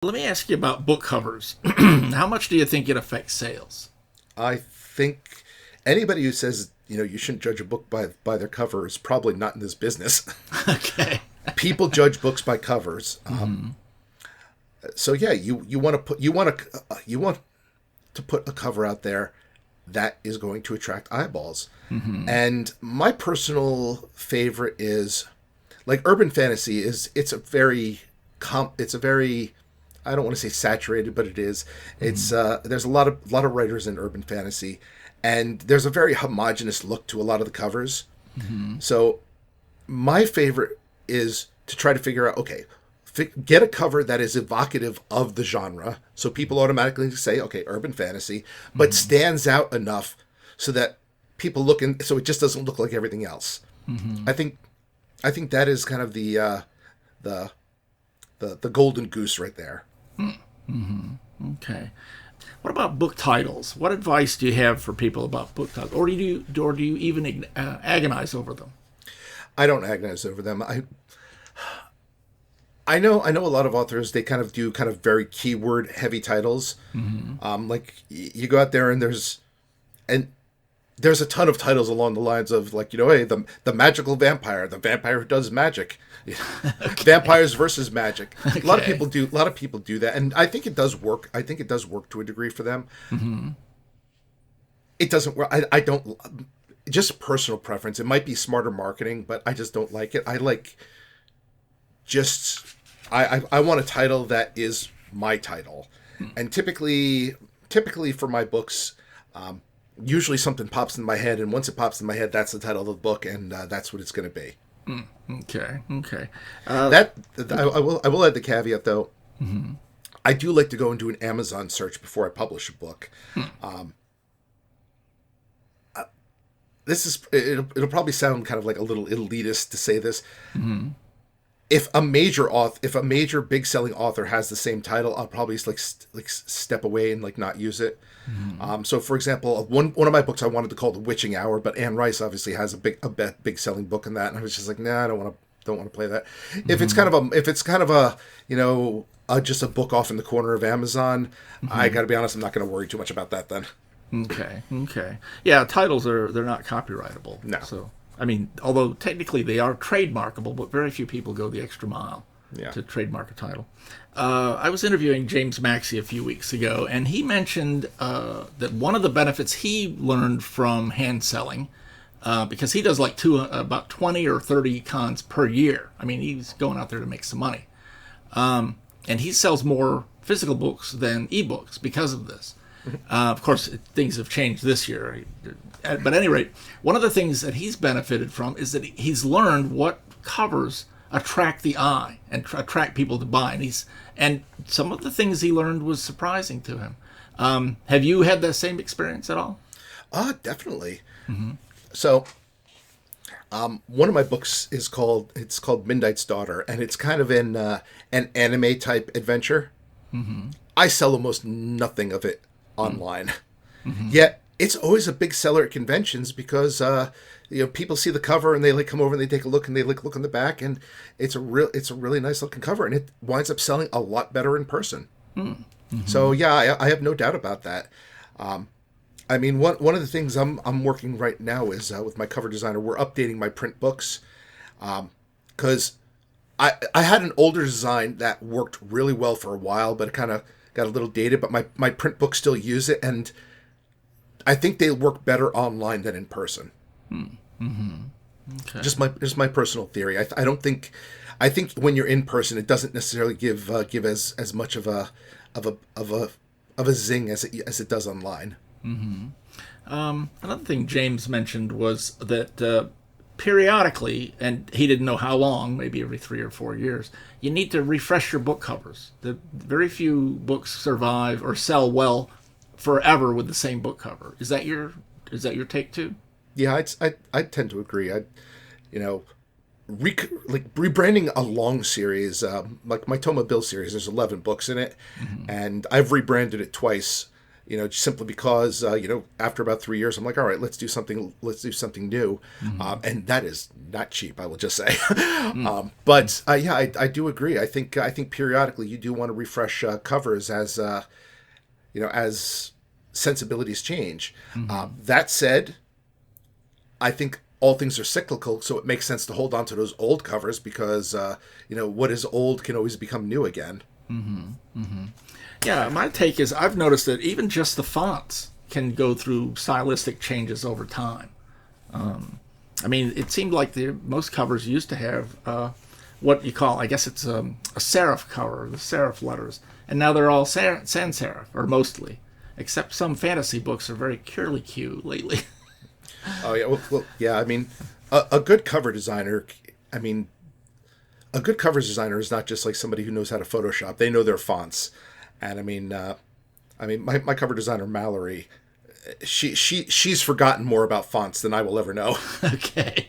Let me ask you about book covers. How much do you think it affects sales? I think anybody who says, you shouldn't judge a book by their cover is probably not in this business. Okay. People judge books by covers. So yeah, you want to put a cover out there that is going to attract eyeballs. And my personal favorite is like urban fantasy it's a very I don't want to say saturated, but it is. It's there's a lot of writers in urban fantasy, and there's a very homogenous look to a lot of the covers. So my favorite is to try to figure out, okay, get a cover that is evocative of the genre, so people automatically say, okay, urban fantasy, but stands out enough so that people look in, so it just doesn't look like everything else. I think that is kind of the golden goose right there. Okay. What about book titles? What advice do you have for people about book titles, or do you even agonize over them? I don't agonize over them. I know a lot of authors, they kind of do kind of very keyword heavy titles. Like you go out there and there's a ton of titles along the lines of like, hey, the magical vampire, the vampire who does magic, vampires versus magic. Okay. A lot of people do that, and I think it does work. I think it does work to a degree for them. It doesn't work. I don't. Just personal preference. It might be smarter marketing, but I just don't like it. I like just. I want a title that is my title, and typically for my books. Usually something pops in my head, and once it pops in my head, that's the title of the book, and that's what it's going to be. Okay. I will add the caveat though. I do like to go and do an Amazon search before I publish a book. It'll probably sound kind of like a little elitist to say this. If a major big selling author has the same title, I'll probably just like step away and like not use it. So for example, one of my books I wanted to call The Witching Hour, but Anne Rice obviously has a big selling book in that, and I was just like, nah, I don't want to play that. If it's kind of a just a book off in the corner of Amazon, I got to be honest, I'm not going to worry too much about that then. Okay. Yeah, titles they're not copyrightable. No. So I mean, although technically they are trademarkable, but very few people go the extra mile to trademark a title. I was interviewing James Maxey a few weeks ago, and he mentioned that one of the benefits he learned from hand selling, because he does like about 20 or 30 cons per year. I mean, he's going out there to make some money. And he sells more physical books than ebooks because of this. Of course, things have changed this year. But at any rate, one of the things that he's benefited from is that he's learned what covers attract the eye and attract people to buy. And some of the things he learned was surprising to him. Have you had that same experience at all? Definitely. So, one of my books is called Midnight's Daughter, and it's kind of an anime type adventure. I sell almost nothing of it online. Yet it's always a big seller at conventions because people see the cover and they like come over and they take a look and they look on the back, and it's a really nice looking cover, and it winds up selling a lot better in person. So yeah, I have no doubt about that. I mean, one of the things I'm working right now is with my cover designer, we're updating my print books because I had an older design that worked really well for a while, but it kind of got a little dated, but my print books still use it, and I think they work better online than in person. Okay. Just my personal theory. I think when you're in person, it doesn't necessarily give as much of a zing as it does online. Another thing James mentioned was that periodically, and he didn't know how long, maybe every 3 or 4 years, you need to refresh your book covers. Very few books survive or sell well forever with the same book cover. Is that your take too? Yeah, I tend to agree. Rebranding a long series, like my Tome of Bill series, there's 11 books in it, and I've rebranded it twice. simply because, after about 3 years, I'm like, all right, let's do something new. And that is not cheap, I will just say. But I do agree. I think periodically you do want to refresh covers as sensibilities change. That said, I think all things are cyclical, so it makes sense to hold on to those old covers because, what is old can always become new again. Yeah, my take is I've noticed that even just the fonts can go through stylistic changes over time. It seemed like most covers used to have what you call, I guess it's a serif cover, the serif letters, and now they're all sans serif, or mostly, except some fantasy books are very curly-Q lately. Oh, yeah, well, yeah, a good cover designer, a good cover designer is not just like somebody who knows how to Photoshop. They know their fonts. And my cover designer, Mallory, she's forgotten more about fonts than I will ever know. Okay.